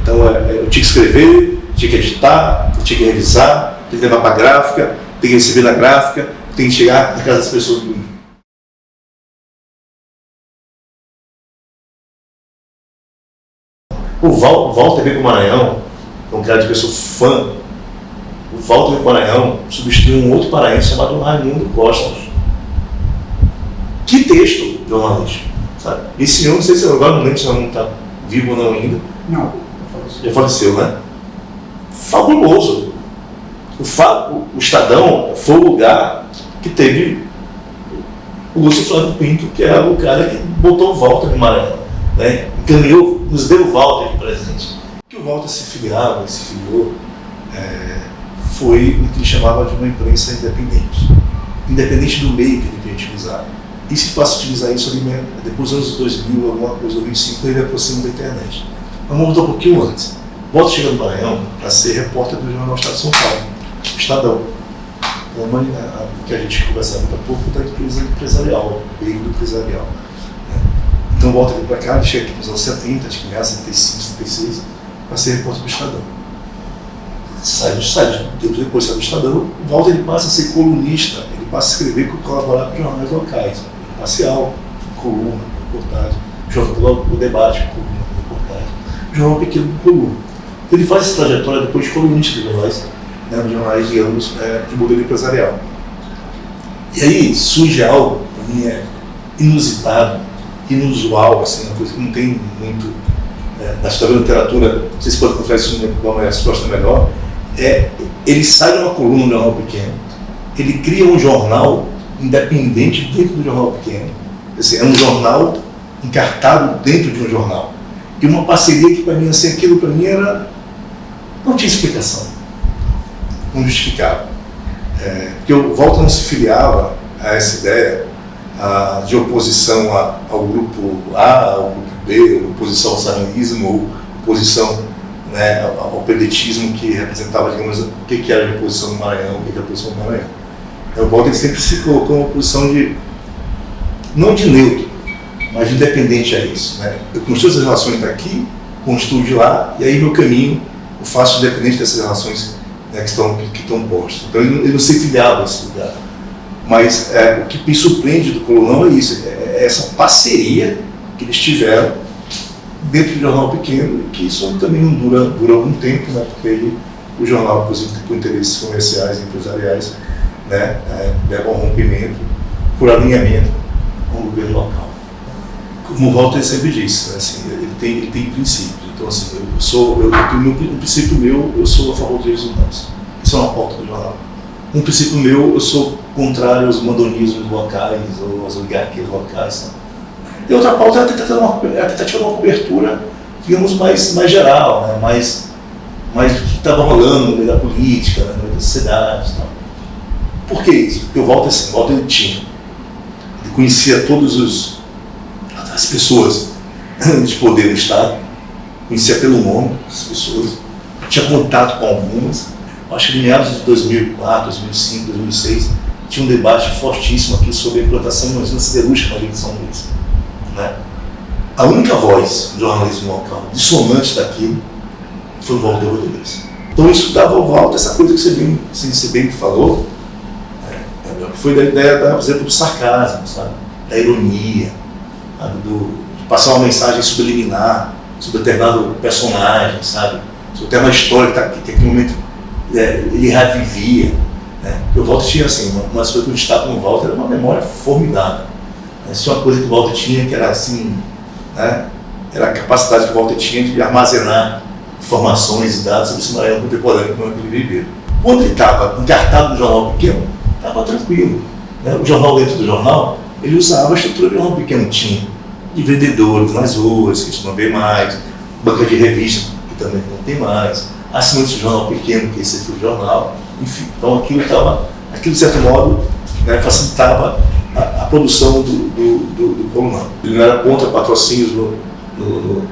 Então eu tinha que escrever, tinha que editar, eu tinha que revisar, tinha que levar para a gráfica, tinha que receber na gráfica, tinha que chegar na casa das pessoas. O Walter veio para o Maranhão, um cara de que eu sou fã. O Walter veio para o Maranhão substituiu um outro paraense chamado Raimundo Costa. Que texto jornalístico, sabe? Esse senhor, não sei se agora não lembro se ele não está vivo ou não ainda. Não, já faleceu, né? Fabuloso. O Estadão foi o lugar que teve o Lúcio Flávio Pinto, que era o cara que botou o Walter no Maranhão, né? Encaminhou, nos deu o Walter de presente. Que o Walter se filiou, foi o que ele chamava de uma imprensa independente. Independente do meio que ele queria utilizar. E se passa a utilizar isso ali mesmo, depois dos anos 2000, alguma coisa, 2005, ele aproxima da internet. Vamos voltar um pouquinho antes. Walter chega no Maranhão para ser repórter do Jornal Estado de São Paulo, Estadão. Que a gente conversava há pouco da empresa empresarial, veículo empresarial. Né? Então Walter veio para cá, ele chega aqui nos anos 70, acho que em 75, 76, para ser repórter do Estadão. Depois sai do Estadão, o Walter ele passa a ser colunista, ele passa a escrever e colaborar com jornais locais, Parcial, coluna, reportagem, o debate, coluna, reportagem, jornal pequeno, coluna. Ele faz essa trajetória depois de colunista de jornais, né, de jornais, digamos, de modelo empresarial. E aí surge algo, para mim, inusitado, inusual, assim, uma coisa que não tem muito na história da literatura, vocês podem encontrar isso numa resposta melhor. Ele sai de uma coluna no jornal pequeno, ele cria um jornal independente dentro do jornal pequeno, assim, é um jornal encartado dentro de um jornal. E uma parceria que para mim, assim, aquilo para mim não tinha explicação, não justificava. Porque o Walter não se filiava a essa ideia de oposição ao grupo A, ao grupo B, oposição ao sarranismo, ou oposição, né, ao pedetismo que representava, digamos, o que era a oposição no Maranhão, o que era a oposição no Maranhão. O Walter sempre se colocou numa posição não de neutro, mas de independente a isso. Né? Eu construo essas relações daqui, construo de lá, e aí meu caminho eu faço independente dessas relações, né, que estão postas. Então ele não se filiava a esse lugar. Mas o que me surpreende do Colunão é isso, é essa parceria que eles tiveram dentro do jornal pequeno, e que isso também não dura algum tempo, né, porque aí o jornal, por exemplo, por interesses comerciais e empresariais, né, leva ao rompimento por alinhamento com o governo local. Como o Walter sempre disse, né, assim, ele tem princípios. Então, assim, um princípio meu, eu sou a favor dos direitos humanos. Isso é uma pauta do jornal. Um princípio meu, eu sou contrário aos mandonismos locais ou às oligarquias locais. Né? E outra pauta é a tentativa de uma cobertura, digamos, mais geral, né? mais do que estava rolando no meio da política, no meio da sociedade. Tá? Por que isso? Porque o Walter, assim, ele conhecia todas as pessoas de poder no Estado, conhecia pelo nome as pessoas, tinha contato com algumas. Acho que em meados de 2004, 2005, 2006, tinha um debate fortíssimo aqui sobre a implantação de uma usina siderúrgica na Ilha de São Luís. Né? A única voz do jornalismo local dissonante daquilo foi o Walter Rodrigues. Então isso dava ao Walter essa coisa que você bem falou, que foi da ideia, por exemplo, do sarcasmo, sabe? Da ironia, sabe? De passar uma mensagem subliminar sobre determinado personagem, sabe? Sobre determinada história que naquele momento ele revivia. Né? O Walter tinha, assim, uma das coisas que eu destaco no Walter era uma memória formidável. Isso é uma coisa que o Walter tinha, que era assim, né? Era a capacidade que o Walter tinha de armazenar informações e dados sobre esse Maranhão contemporâneo como ele viveu. Quando ele estava encartado no jornal pequeno, estava tranquilo. Né? O jornal dentro do jornal, ele usava a estrutura que o jornal pequeno tinha, de vendedores nas ruas, que isso não vê mais, banca de revista, que também não tem mais, assinantes de jornal pequeno, que esse é o jornal, enfim. Então aquilo de certo modo, né, facilitava a produção do Colunão. Ele não era contra patrocínios no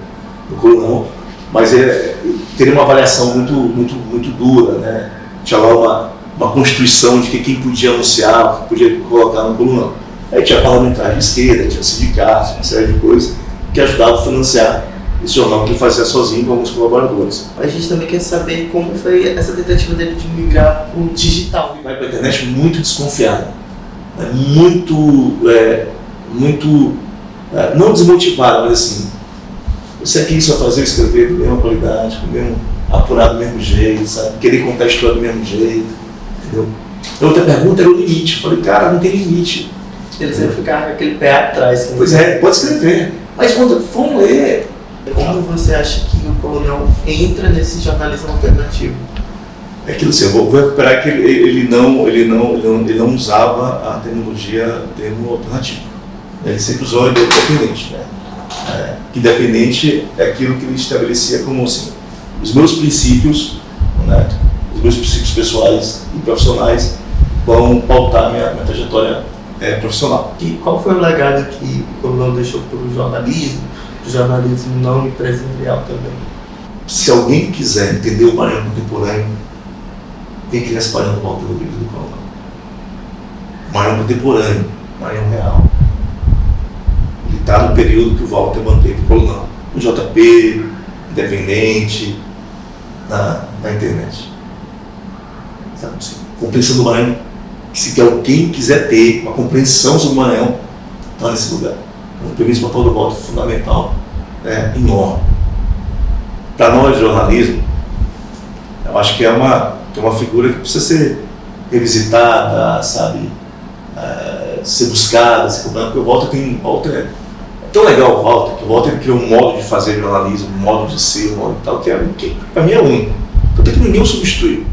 Colunão, mas teria uma avaliação muito dura, né? Tinha lá uma constituição de que quem podia anunciar, quem podia colocar no Colunão. Aí tinha parlamentares de esquerda, tinha sindicatos, uma série de coisas que ajudavam a financiar esse jornal que ele fazia sozinho com alguns colaboradores. A gente também quer saber como foi essa tentativa dele de migrar para o digital. Ele vai para a internet muito desconfiado, né? Não desmotivado, mas assim, você aqui só fazer escrever da mesma qualidade, com o mesmo apurado do mesmo jeito, sabe? Querer contar a história do mesmo jeito, entendeu? A outra pergunta era o limite. Eu falei, cara, não tem limite. Ele sempre ficava com aquele pé atrás. Pois é, pode escrever, mas quando vamos ler. Como você acha que o Coronel entra nesse jornalismo alternativo? É aquilo assim, eu vou recuperar que ele não usava a terminologia termo alternativo. Ele sempre usou independente, né? Independente é aquilo que ele estabelecia como assim, os meus princípios, né? Os meus princípios pessoais e profissionais vão pautar minha trajetória profissional. E qual foi o legado que o Coronel deixou para o jornalismo não empresarial também? Se alguém quiser entender o Maranhão contemporâneo, tem que ir nessa página do Walter Rodrigues do Coronel. Maranhão contemporâneo, Maranhão real. Ele está no período que o Walter manteve o Coronel. O JP, independente, na internet. Sabe assim, compreensão do Maranhão. Se alguém quiser ter uma compreensão sobre o Maranhão, está nesse lugar. O primeiro papel do Walter é fundamental, enorme. Para nós, jornalismo, eu acho que é uma figura que precisa ser revisitada, sabe, ser buscada, ser comprada, porque o Walter é tão legal, que o Walter criou um modo de fazer jornalismo, um modo de ser, um modo de tal, que para mim é único. Tanto que ninguém o substituiu.